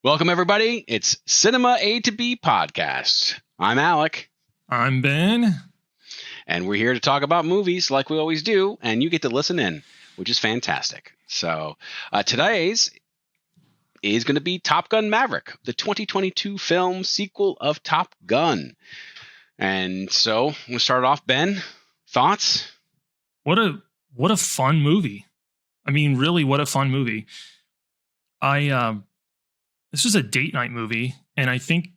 Welcome, everybody. It's Cinema A to B Podcast. I'm Alec. I'm Ben. And we're here to talk about movies like we always do, and you get to listen in, which is fantastic. So today's is going to be Top Gun Maverick, the 2022 film sequel of Top Gun. And so we'll start off, Ben. Thoughts? What a fun movie. I mean, really, what a fun movie. This was a date night movie, and I think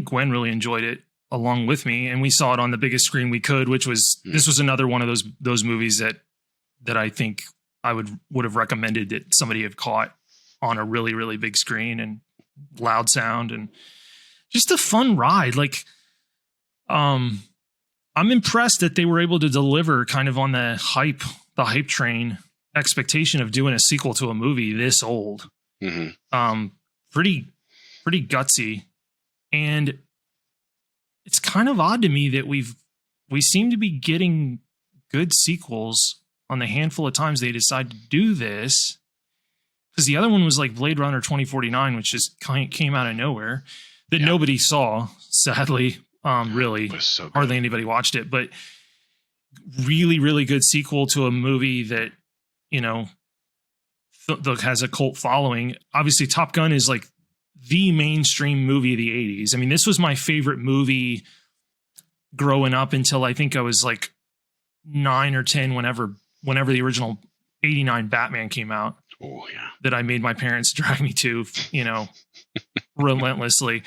Gwen really enjoyed it along with me, and we saw it on the biggest screen we could, which was this was another one of those movies that I think I would have recommended that somebody had caught on a really, really big screen and loud sound and just a fun ride. Like, I'm impressed that they were able to deliver kind of on the hype train expectation of doing a sequel to a movie this old. Mm-hmm. Pretty gutsy. And it's kind of odd to me that we seem to be getting good sequels on the handful of times they decide to do this. Because the other one was like Blade Runner 2049, which just came out of nowhere that nobody saw, sadly. Really, so hardly anybody watched it, but really, really good sequel to a movie that, you know, has a cult following. Obviously, Top Gun is like the mainstream movie of the 80s. I mean, this was my favorite movie growing up until I think I was like 9 or 10 whenever the original 89 Batman came out. Oh, yeah. That I made my parents drag me to, you know, relentlessly.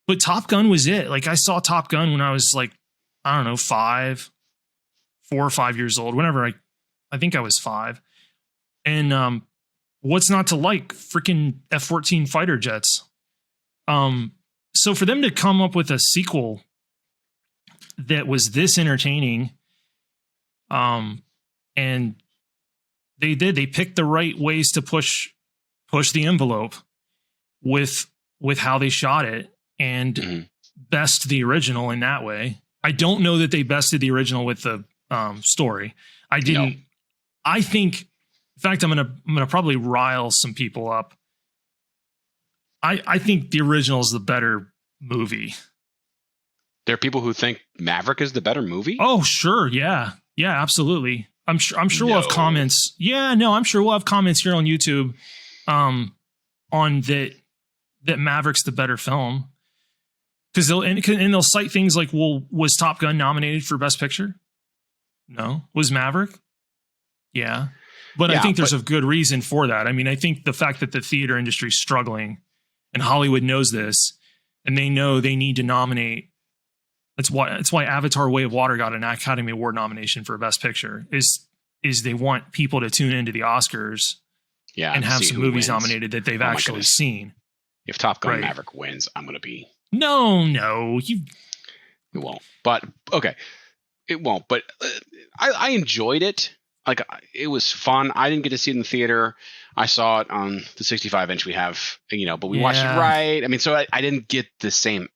But Top Gun was it. Like, I saw Top Gun when I was like, I don't know, 4 or 5 years old, whenever I think I was 5. And what's not to like? Freaking F-14 fighter jets. So for them to come up with a sequel that was this entertaining, and they picked the right ways to push the envelope with how they shot it and best the original in that way. I don't know that they bested the original with the story. I didn't. No. I think. In fact, I'm gonna probably rile some people up. I think the original is the better movie. There are people who think Maverick is the better movie? Oh, sure, yeah, absolutely. I'm sure we'll have comments. Yeah, no, I'm sure we'll have comments here on YouTube, on that Maverick's the better film, because they'll cite things like, well, was Top Gun nominated for Best Picture? No. Was Maverick? Yeah. But I think there's a good reason for that. I mean, I think the fact that the theater industry is struggling and Hollywood knows this and they know they need to nominate. That's why Avatar Way of Water got an Academy Award nomination for Best Picture is they want people to tune into the Oscars and have some movies nominated that they've actually seen. If Top Gun Maverick wins, I'm going to be. No, it won't. But okay, it won't. But I enjoyed it. Like, it was fun. I didn't get to see it in the theater. I saw it on the 65-inch we have, but we watched it right. I mean, so I didn't get the same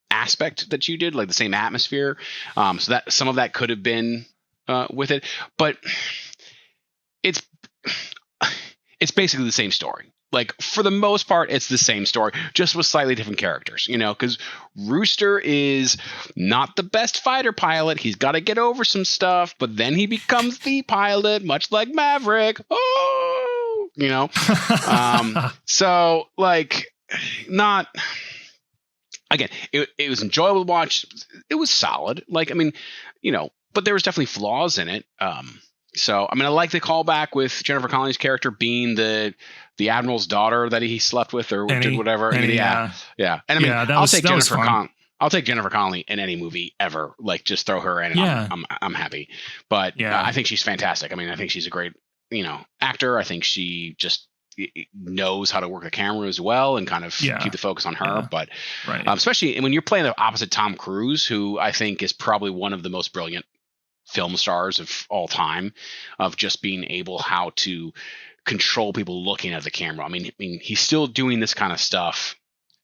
aspect that you did, like the same atmosphere. So that some of that could have been with it, but it's basically the same story. Like, for the most part, it's the same story, just with slightly different characters, because Rooster is not the best fighter pilot. He's got to get over some stuff, but then he becomes the pilot, much like Maverick. Oh, so, like, not... Again, it was enjoyable to watch. It was solid. Like, I mean, but there was definitely flaws in it. So, I mean, I like the callback with Jennifer Connelly's character being the admiral's daughter that he slept with or did whatever. Yeah. And I mean, I'll take Jennifer Connelly in any movie ever. Like, just throw her in and I'm happy. But I think she's fantastic. I mean, I think she's a great, actor. I think she just knows how to work the camera as well and kind of keep the focus on her. But especially when you're playing the opposite Tom Cruise, who I think is probably one of the most brilliant film stars of all time, of just being able how to control people looking at the camera. I mean, he's still doing this kind of stuff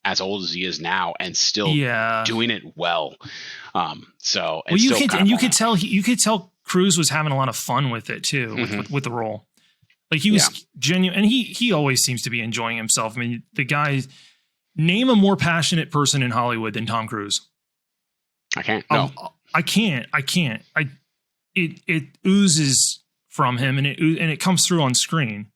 as old as he is now and still doing it well. You could tell Cruise was having a lot of fun with it too, with the role. Like, he was genuine, and he always seems to be enjoying himself. I mean, the guy, name a more passionate person in Hollywood than Tom Cruise. I can't. No, I can't. It oozes from him, and it comes through on screen.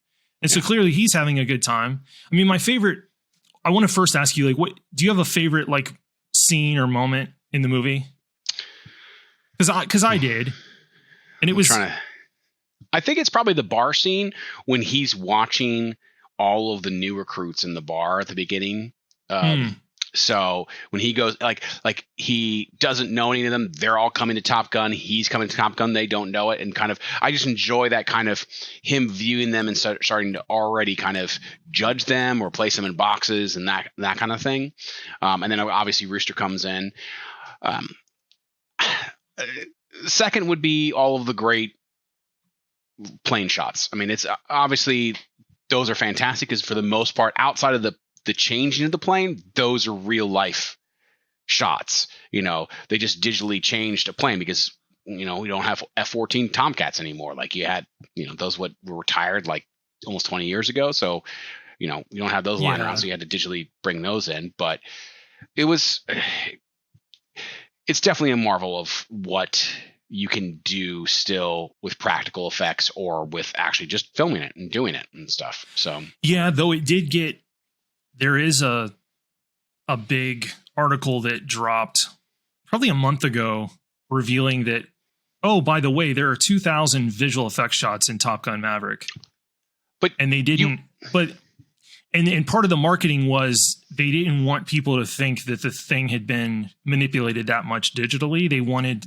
And so clearly he's having a good time. I mean, I want to first ask you, like, what do you have a favorite like scene or moment in the movie? Because I did, and it was. I think it's probably the bar scene when he's watching all of the new recruits in the bar at the beginning. So when he goes, like he doesn't know any of them, they're all coming to Top Gun. He's coming to Top Gun. They don't know it. And kind of, I just enjoy that kind of him viewing them and starting to already kind of judge them or place them in boxes and that kind of thing. And then obviously Rooster comes in. Second would be all of the great plane shots. I mean, it's obviously those are fantastic because for the most part, outside of the changing of the plane, those are real life shots. You know, they just digitally changed a plane because, you know, we don't have F-14 Tomcats anymore. Like you had, you know, those were retired like almost 20 years ago. So, you know, you don't have those lying around. So you had to digitally bring those in. But it's definitely a marvel of what you can do still with practical effects or with actually just filming it and doing it and stuff. So, yeah, though it did get, there is a big article that dropped probably a month ago revealing that, oh, by the way, there are 2,000 visual effects shots in Top Gun Maverick. And they didn't, and part of the marketing was they didn't want people to think that the thing had been manipulated that much digitally.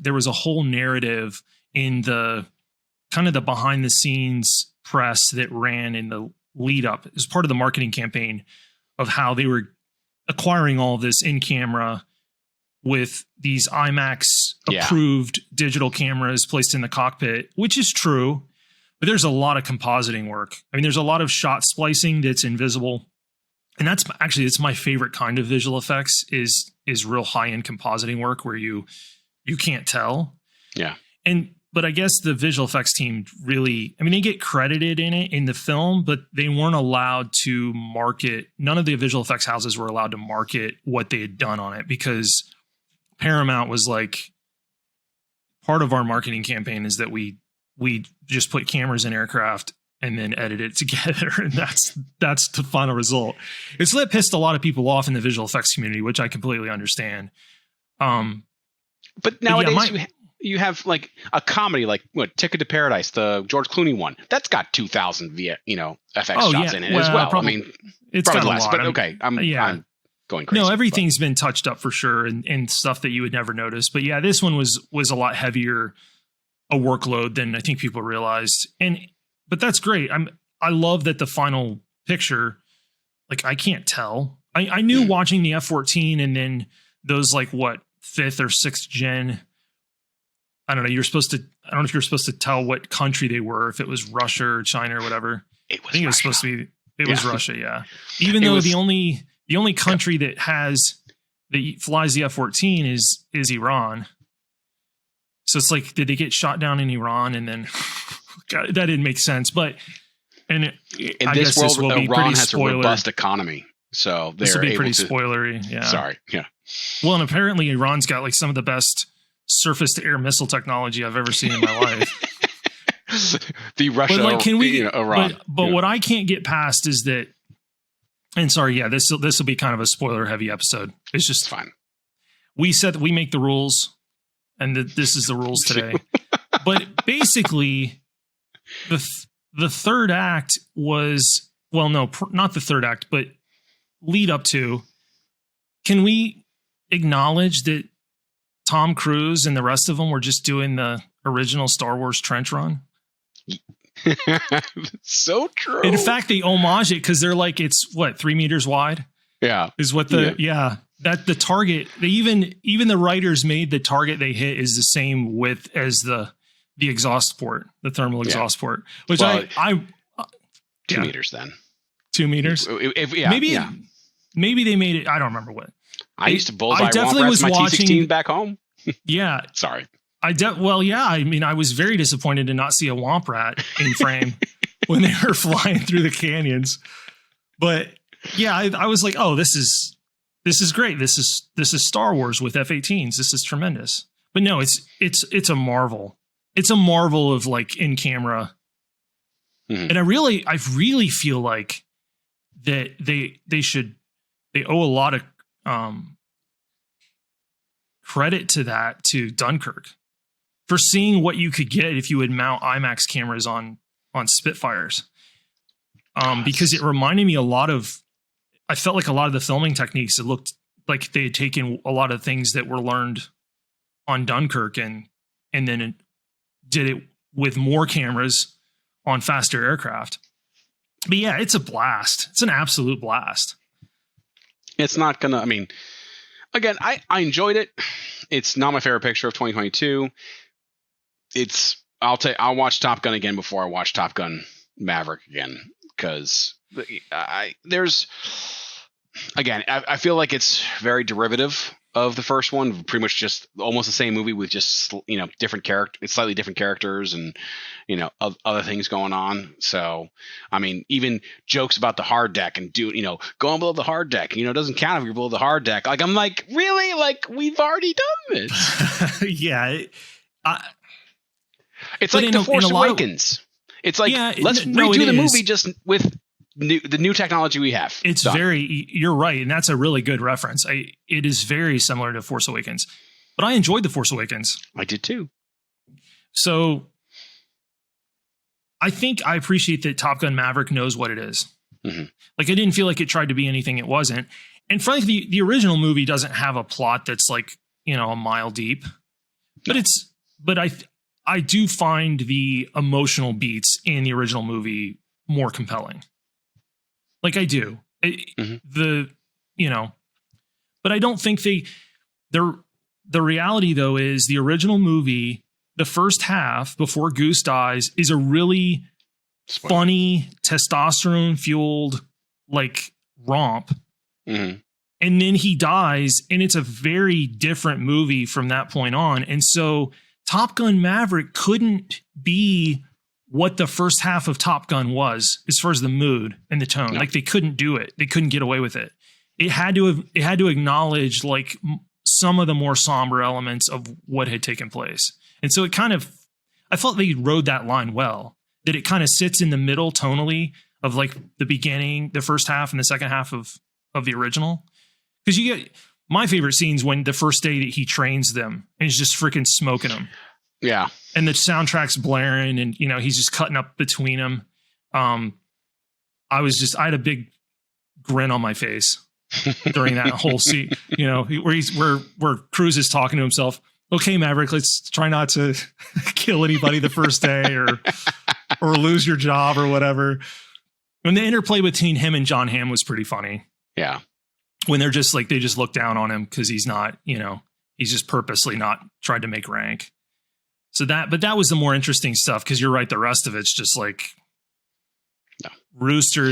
There was a whole narrative in the kind of the behind the scenes press that ran in the lead up as part of the marketing campaign of how they were acquiring all this in camera with these IMAX approved digital cameras placed in the cockpit, which is true, but there's a lot of compositing work. I mean, there's a lot of shot splicing that's invisible. And it's my favorite kind of visual effects is real high end compositing work where you can't tell. Yeah. But I guess the visual effects team really, I mean, they get credited in it in the film, but they weren't allowed to market. None of the visual effects houses were allowed to market what they had done on it because Paramount was like, part of our marketing campaign is that we just put cameras in aircraft and then edit it together. And that's the final result. It's that pissed a lot of people off in the visual effects community, which I completely understand. But nowadays you have like a comedy, like what Ticket to Paradise, the George Clooney one. That's got 2,000 FX shots in it as well. I mean, it's probably less, but okay. I'm going crazy. No, everything's been touched up for sure, and stuff that you would never notice. But yeah, this one was a lot heavier a workload than I think people realized. But that's great. I love that the final picture, like I can't tell. I knew watching the F-14 and then those like what 5th or 6th gen. I don't know. I don't know if you're supposed to tell what country they were, if it was Russia or China or whatever. I think it was supposed to be. It was Russia, yeah. Even though the only country that flies the F-14 is Iran. So it's like, did they get shot down in Iran and then God, that didn't make sense? But in this world, Iran has a robust economy, so this will be pretty spoilery. Yeah, sorry. Yeah. Well, and apparently Iran's got like some of the best surface-to-air missile technology I've ever seen in my life. The Russia, but like, Iran. But what I can't get past is that, and sorry, yeah, this will be kind of a spoiler-heavy episode. It's just fine. We said that we make the rules, and that this is the rules today. But basically, the third act was, well, no, not the third act, but lead up to. Can we acknowledge that Tom Cruise and the rest of them were just doing the original Star Wars trench run? So true. In fact, they homage it because they're like, it's what, 3 meters wide? Yeah. Is what that the target, they even the writers made the target they hit is the same width as the exhaust port, the thermal exhaust port, which 2 meters then. 2 meters? Maybe they made it. I don't remember what. I used to bullseye definitely was my T16 back home. Yeah. Sorry. I mean, I was very disappointed to not see a Womp Rat in frame when they were flying through the canyons. But yeah, I was like, oh, this is this is great. This is Star Wars with F-18s. This is tremendous. But no, it's a marvel. It's a marvel of like in camera. Mm-hmm. And I really feel like that they owe a lot of credit to that to Dunkirk for seeing what you could get if you would mount IMAX cameras on Spitfires. Because it reminded me I felt like a lot of the filming techniques, it looked like they had taken a lot of things that were learned on Dunkirk and then it did it with more cameras on faster aircraft. But yeah, it's a blast. It's an absolute blast. It's not gonna, I mean, again, I enjoyed it. It's not my favorite picture of 2022. I'll watch Top Gun again before I watch Top Gun Maverick again. Because I feel like it's very derivative of the first one, pretty much just almost the same movie with just, it's slightly different characters and, other things going on. So, I mean, even jokes about the hard deck and going below the hard deck, it doesn't count if you're below the hard deck. Like, I'm like, really? Like, we've already done this. Yeah. It's like The Force Awakens. It's like, let's redo the movie just with the new technology we have. It's you're right. And that's a really good reference. It is very similar to Force Awakens, but I enjoyed The Force Awakens. I did too. So I think I appreciate that Top Gun Maverick knows what it is. Mm-hmm. Like, I didn't feel like it tried to be anything it wasn't. And frankly, the original movie doesn't have a plot that's like, a mile deep, but I do find the emotional beats in the original movie more compelling. Like, I do. But I don't think the reality though is the original movie, the first half before Goose dies, is a really funny, testosterone fueled like romp. Mm-hmm. And then he dies and it's a very different movie from that point on. And so Top Gun Maverick couldn't be what the first half of Top Gun was as far as the mood and the tone. No. Like, they couldn't do it. They couldn't get away with it. It had to acknowledge like some of the more somber elements of what had taken place. And so I felt they rode that line well, that it kind of sits in the middle tonally of like the beginning, the first half and the second half of the original. Because you get my favorite scenes when the first day that he trains them and he's just freaking smoking them. Yeah. And the soundtrack's blaring and, he's just cutting up between them. I had a big grin on my face during that whole scene, where Cruise is talking to himself. Okay, Maverick, let's try not to kill anybody the first day or lose your job or whatever. And the interplay between him and John Hamm was pretty funny. Yeah. When they're just like, they just look down on him because he's not, he's just purposely not tried to make rank. So but that was the more interesting stuff. Cause you're right. The rest of it's just like, no. Rooster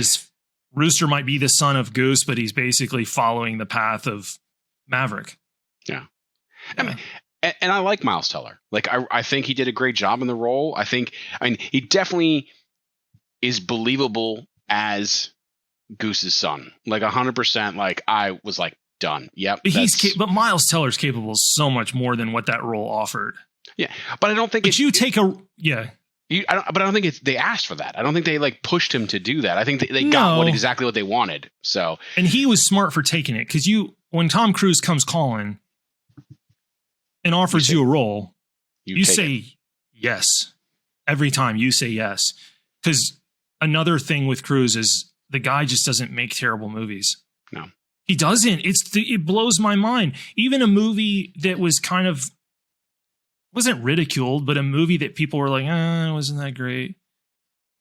might be the son of Goose, but he's basically following the path of Maverick. Yeah. I mean, and I like Miles Teller. Like, I think he did a great job in the role. He definitely is believable as Goose's son, like 100%. Like, I was like, done. Yep. But Miles Teller's capable of so much more than what that role offered. Yeah, but I don't think. But I don't think they asked for that. I don't think they like pushed him to do that. I think they got exactly what they wanted. So, and he was smart for taking it because when Tom Cruise comes calling and offers you a role, you say yes every time. You say yes, because another thing with Cruise is the guy just doesn't make terrible movies. No, he doesn't. It blows my mind. Even a movie that was kind of wasn't ridiculed, but a movie that people were like, wasn't that great?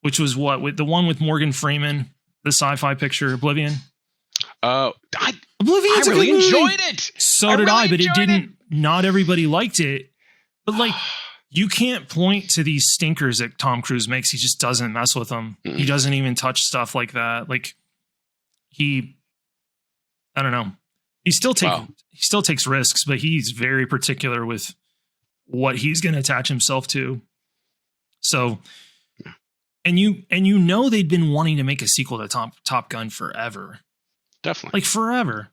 Which was with the one with Morgan Freeman, the sci-fi picture, Oblivion. I Oblivion's really enjoyed it. So did I, but it didn't. Not everybody liked it. But like, you can't point to these stinkers that Tom Cruise makes. He just doesn't mess with them. Mm-hmm. He doesn't even touch stuff like that. Like, I don't know. He still takes risks, but he's very particular with what he's going to attach himself to. So, and they'd been wanting to make a sequel to Top Gun forever. Definitely. Like forever.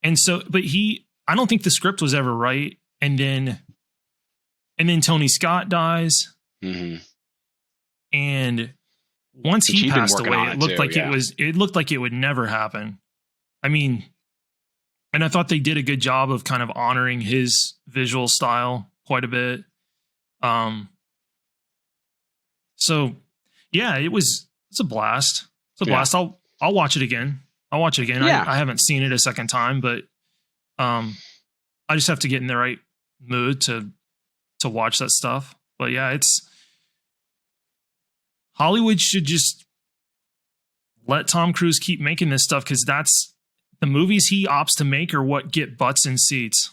And so, but I don't think the script was ever right. And then Tony Scott dies. Mm-hmm. And once he passed away, it looked like it looked like it would never happen. I mean, and I thought they did a good job of kind of honoring his visual style quite a bit. So yeah, it's a blast. It's a blast. I'll watch it again. Yeah. I haven't seen it a second time, but I just have to get in the right mood to watch that stuff. But yeah, Hollywood should just let Tom Cruise keep making this stuff, because that's the movies he opts to make are what get butts in seats.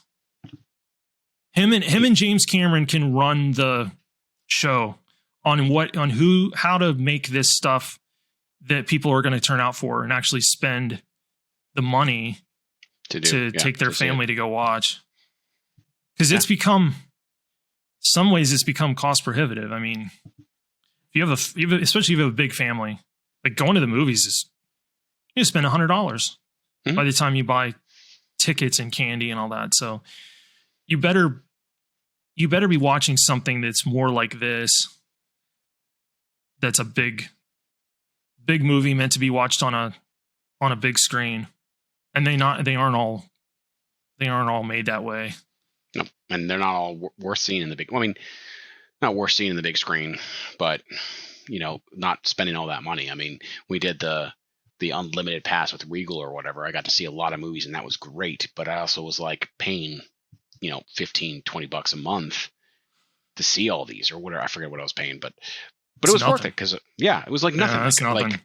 Him and James Cameron can run the show on how to make this stuff that people are going to turn out for and actually spend the money to take their family to go watch. Because it's become cost prohibitive. I mean, especially if you have a big family, like going to the movies you spend $100 by the time you buy tickets and candy and all that. So you better be watching something that's more like this. That's a big movie meant to be watched on a big screen, and they aren't all made that way. No, and they're not all worth seeing in the big. Well, I mean, not worth seeing in the big screen, but not spending all that money. I mean, we did the unlimited pass with Regal or whatever. I got to see a lot of movies, and that was great. But I also was like paying, $15-20 a month to see all these or whatever. I forget what I was paying, but it was worth it because it was like nothing. Yeah, that's nothing. Like,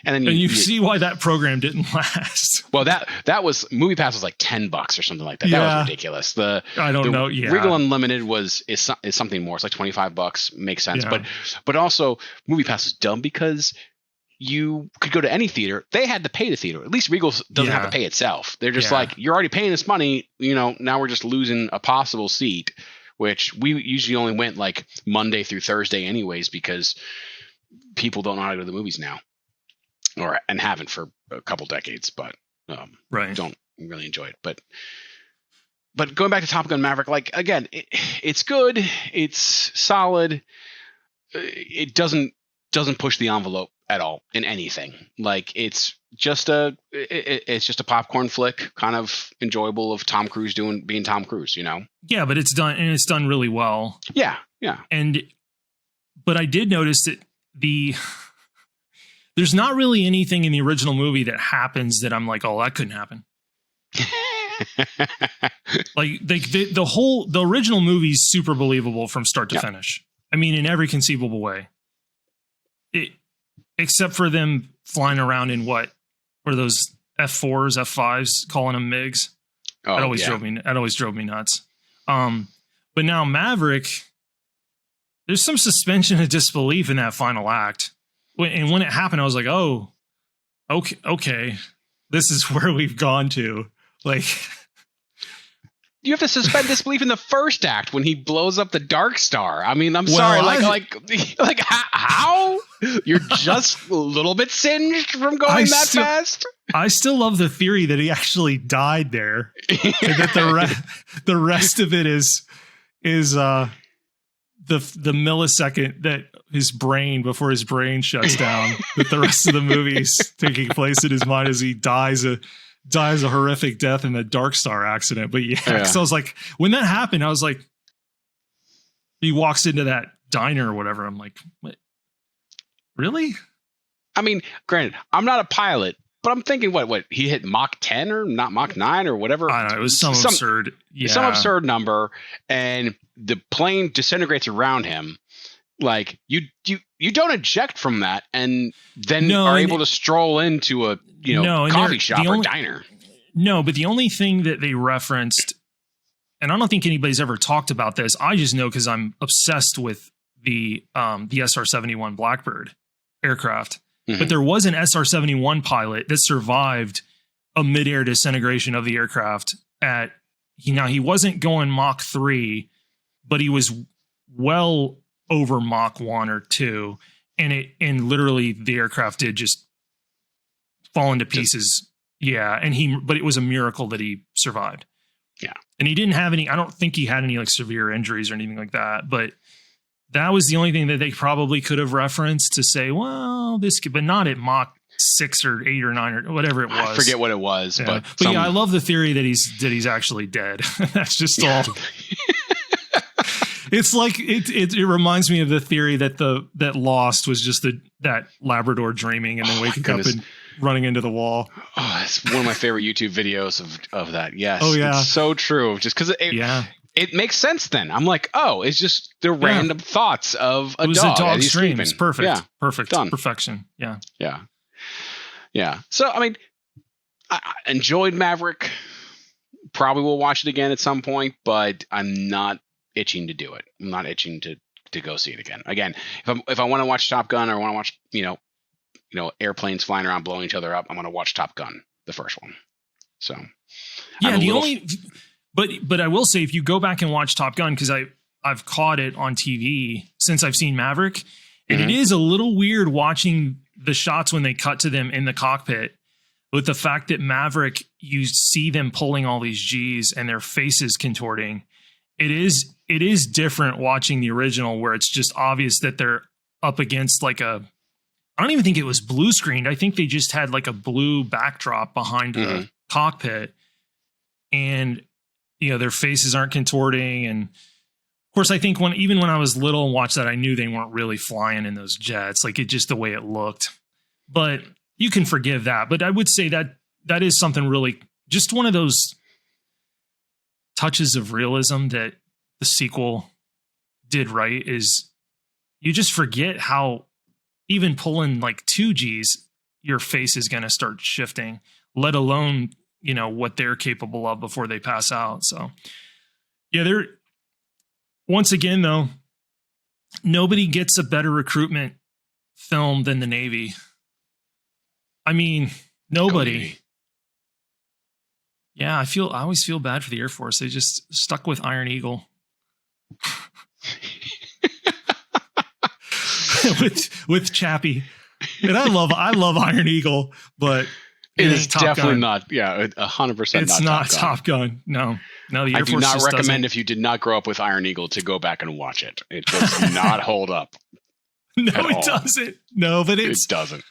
and then you see why that program didn't last. Well, that was Movie Pass was like $10 or something like that. Yeah. That was ridiculous. I don't know. Yeah. Regal Unlimited is something more. It's like $25. Makes sense. Yeah. But also Movie Pass is dumb because you could go to any theater. They had to pay the theater. At least Regal doesn't have to pay itself. They're just like, you're already paying this money. Now we're just losing a possible seat, which we usually only went like Monday through Thursday anyways, because people don't know how to go to the movies now, and haven't for a couple decades, but don't really enjoy it. But going back to Top Gun Maverick, like, again, it's good. It's solid. It doesn't push the envelope at all in anything. Like, it's just a popcorn flick, kind of enjoyable, of Tom Cruise being Tom Cruise, Yeah, but it's done really well. Yeah. But I did notice that there's not really anything in the original movie that happens that I'm like, oh, that couldn't happen. Like the original movie is super believable from start to finish. I mean, in every conceivable way. Except for them flying around in what were those F4s, F5s, calling them MiGs. That always drove me nuts. But now Maverick, there's some suspension of disbelief in that final act. And when it happened, I was like, oh, okay, this is where we've gone to. Like, you have to suspend disbelief in the first act when he blows up the Dark Star. I mean, I'm sorry, like how? You're just a little bit singed from going fast. I still love the theory that he actually died there, and that the rest of it is the millisecond that his brain, before his brain shuts down, that the rest of the movie's taking place in his mind as he dies a horrific death in the Dark Star accident. But so I was like, when that happened, I was like, he walks into that diner or whatever. I'm like, what? Really? I mean, granted, I'm not a pilot, but I'm thinking what he hit Mach 10 or not Mach 9 or whatever. I don't know. It was some absurd number, and the plane disintegrates around him. Like, you don't eject from that and then are able to stroll into a coffee shop or diner. No, but the only thing that they referenced, and I don't think anybody's ever talked about this, I just know because I'm obsessed with the SR-71 Blackbird aircraft. Mm-hmm. But there was an SR-71 pilot that survived a midair disintegration of the aircraft he wasn't going Mach 3, but he was well over Mach 1 or 2, and literally the aircraft did just fall into pieces, Yeah, but it was a miracle that he survived. Yeah. And he didn't have any, I don't think he had any like severe injuries or anything like that, but that was the only thing that they probably could have referenced to say, well, but not at Mach 6 or 8 or 9 or whatever it was. I forget what it was, yeah. But yeah, I love the theory that he's actually dead. That's just all. It's like it reminds me of the theory that Lost was just that Labrador dreaming and then waking up and running into the wall. Oh, it's one of my favorite YouTube videos of that. Yes. Oh yeah. It's so true. Just because it makes sense then. I'm like, oh, it's just the random thoughts of a dog. A dog's dreams. Perfect. Yeah. Perfect. Done. Perfection. Yeah. Yeah. Yeah. So, I mean, I enjoyed Maverick. Probably will watch it again at some point, but I'm not itching to do it. I'm not itching to go see it again. Again, if I want to watch Top Gun or want to watch, you know, airplanes flying around blowing each other up, I'm going to watch Top Gun, the first one. So, yeah, but I will say, if you go back and watch Top Gun, because I've caught it on TV since I've seen Maverick, and it is a little weird watching the shots when they cut to them in the cockpit with the fact that Maverick, you see them pulling all these G's and their faces contorting. It is different watching the original where it's just obvious that they're up against like I don't even think it was blue screened. I think they just had like a blue backdrop behind the cockpit, and you know, their faces aren't contorting. And of course, I think even when I was little and watched that, I knew they weren't really flying in those jets. Like it just the way it looked, but you can forgive that. But I would say that is something really, just one of those touches of realism that the sequel did right, is you just forget how even pulling like 2 Gs, your face is going to start shifting, let alone, you know, what they're capable of before they pass out. So yeah, once again, though, nobody gets a better recruitment film than the Navy. I mean, nobody. Yeah, I always feel bad for the Air Force. They just stuck with Iron Eagle. with Chappie. And I love Iron Eagle, but it is definitely not. Yeah, 100%. It's not Top Gun. No. The Air I do Force not recommend, if you did not grow up with Iron Eagle, to go back and watch it. It does not hold up. No, it doesn't. No, but it doesn't.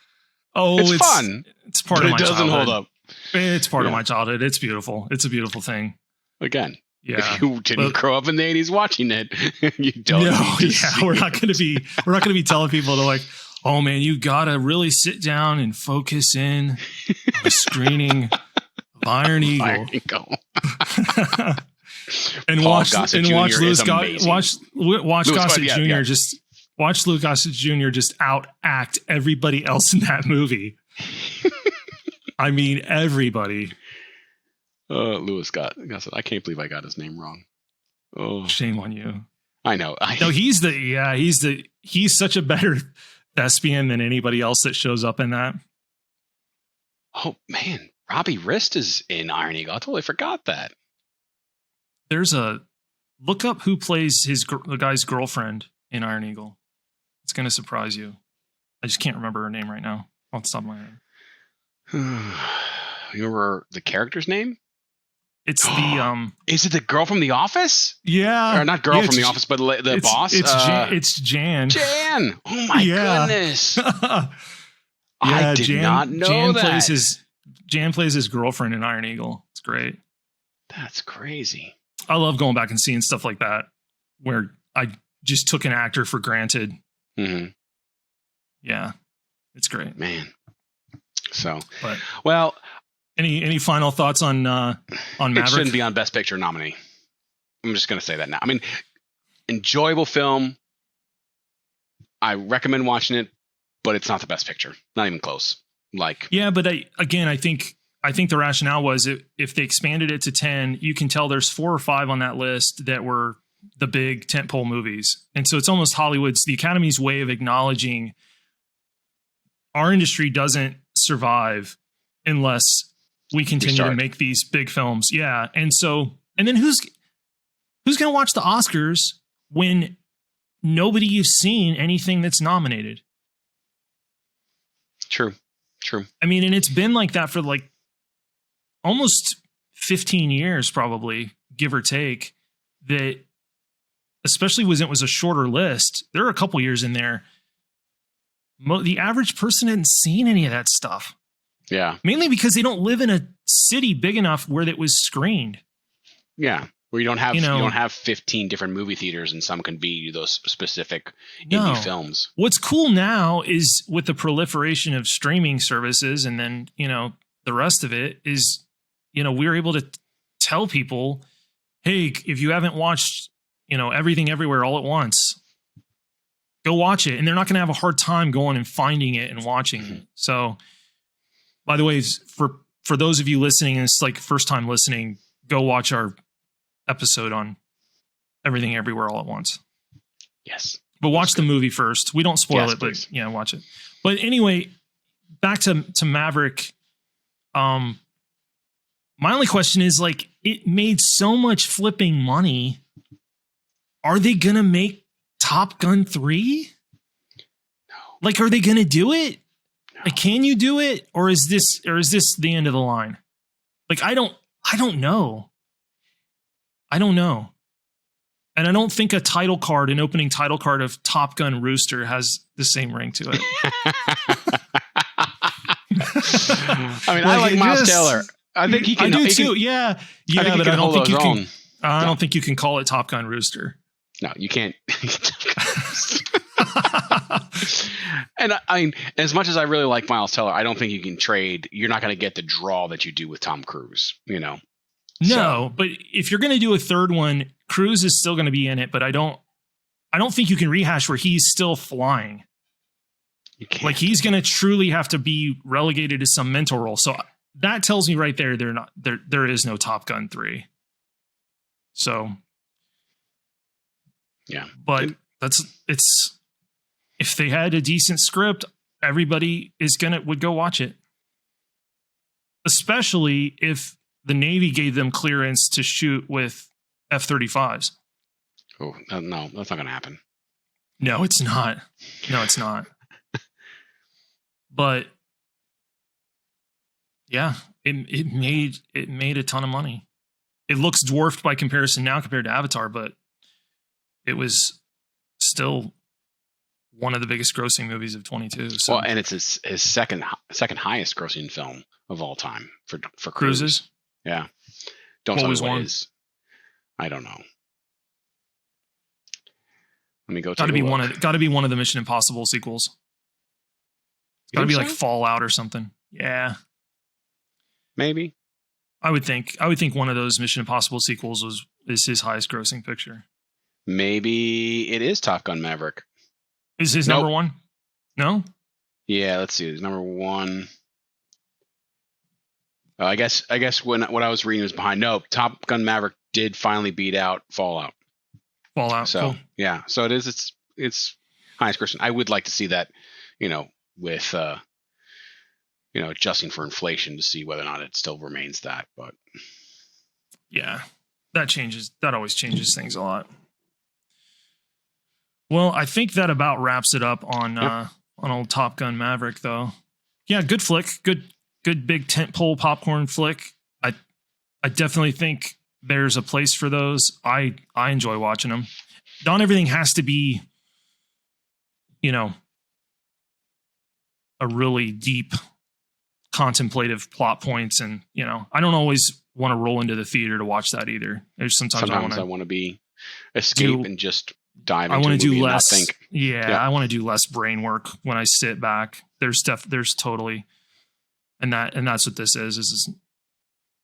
Oh, it's fun. It's part of my childhood. It doesn't hold up. It's part of my childhood. It's beautiful. It's a beautiful thing. Again, yeah. If you didn't grow up in the 80s watching it, you don't. No, we're not going to be telling people to like, oh man, you gotta really sit down and focus in on the screening of Iron Eagle. Iron Eagle. And watch Gossett Jr. Just watch Luke Gossett Jr. just outact everybody else in that movie. I mean, everybody. Louis Gossett. I can't believe I got his name wrong. Oh, shame on you. I know. No, he's such a better thespian than anybody else that shows up in that. Oh man, Robbie Rist is in Iron Eagle. I totally forgot that. Look up who plays the guy's girlfriend in Iron Eagle. It's going to surprise you. I just can't remember her name right now off the top of my head. You remember the character's name? It's the Is it the girl from The Office? Yeah, or not girl from The Office, but the boss. It's Jan. Jan. Oh my goodness. I did not know that. Jan plays his girlfriend in Iron Eagle. It's great. That's crazy. I love going back and seeing stuff like that where I just took an actor for granted. Mm-hmm. Yeah, it's great, man. So, but, well, any final thoughts on Maverick? It shouldn't be on Best Picture nominee. I'm just going to say that now. I mean, enjoyable film. I recommend watching it, but it's not the Best Picture. Not even close. Yeah, but I think the rationale was if they expanded it to 10, you can tell there's 4 or 5 on that list that were the big tentpole movies. And so it's almost the Academy's way of acknowledging our industry doesn't survive unless we continue to make these big films. Yeah. And then who's going to watch the Oscars when nobody you've seen anything that's nominated? True. I mean, and it's been like that for almost 15 years, probably, give or take, that especially when it was a shorter list, there are a couple years in there. The average person hadn't seen any of that stuff. Yeah. Mainly because they don't live in a city big enough where it was screened. Yeah. Where you don't have 15 different movie theaters and some can be those specific indie films. What's cool now is with the proliferation of streaming services and then, the rest of it is, we're able to tell people, hey, if you haven't watched, Everything Everywhere All at Once, go watch it. And they're not going to have a hard time going and finding it and watching it. So, by the way, for those of you listening, and it's like first time listening, go watch our episode on Everything Everywhere All at Once. Yes. But watch the movie first. We don't spoil it, please. But watch it. But anyway, back to Maverick. My only question is, like, it made so much flipping money. Are they going to make Top Gun 3? No. Like, are they going to do it? No. Like, can you do it? Or is this the end of the line? Like, I don't know. I don't know. And I don't think an opening title card of Top Gun Rooster has the same ring to it. I mean, I like Miles Teller. I think he can. I do too. Yeah. I think but I don't think you can. I don't think you can call it Top Gun Rooster. No, you can't. And I mean, as much as I really like Miles Teller, I don't think you can trade. You're not going to get the draw that you do with Tom Cruise, No, but if you're going to do a third one, Cruise is still going to be in it, but I don't think you can rehash where he's still flying. You can't. Like, he's going to truly have to be relegated to some mental role. So that tells me right there, there is no Top Gun 3. So, yeah, but it's if they had a decent script, everybody would go watch it. Especially if the Navy gave them clearance to shoot with F-35s. Oh, no, that's not going to happen. No, it's not. But yeah, it made a ton of money. It looks dwarfed by comparison now compared to Avatar, but it was still one of the biggest grossing movies of 22. So. Well, and it's his second highest grossing film of all time for Cruises. Yeah. Don't tell me what it is. I don't know. Let me go. Got to be one of the Mission Impossible sequels. It's got to be like Fallout or something. Yeah. Maybe. I would think one of those Mission Impossible sequels is his highest grossing picture. Maybe it is Top Gun Maverick. Is his number one? No? Yeah, let's see. His number one. I guess what I was reading was behind. No, Top Gun Maverick did finally beat out Fallout. So cool. Yeah, so it is. It's highest grossing. I would like to see that, with adjusting for inflation to see whether or not it still remains that. But yeah, that always changes things a lot. Well, I think that about wraps it up on old Top Gun Maverick, though. Yeah, good flick, good big tentpole popcorn flick. I definitely think there's a place for those. I enjoy watching them. Not everything has to be, a really deep, contemplative plot points, and I don't always want to roll into the theater to watch that either. There's sometimes I want to be escape and just dive into I want to do less. Think. Yeah, I want to do less brain work when I sit back. There's totally, and that's what this is. This is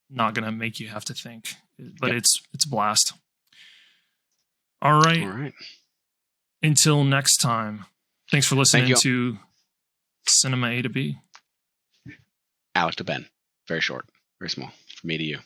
not going to make you have to think, but it's blast. All right. Until next time. Thanks for listening to Cinema A to B. Alec Ben. Very short, very small. From me to you.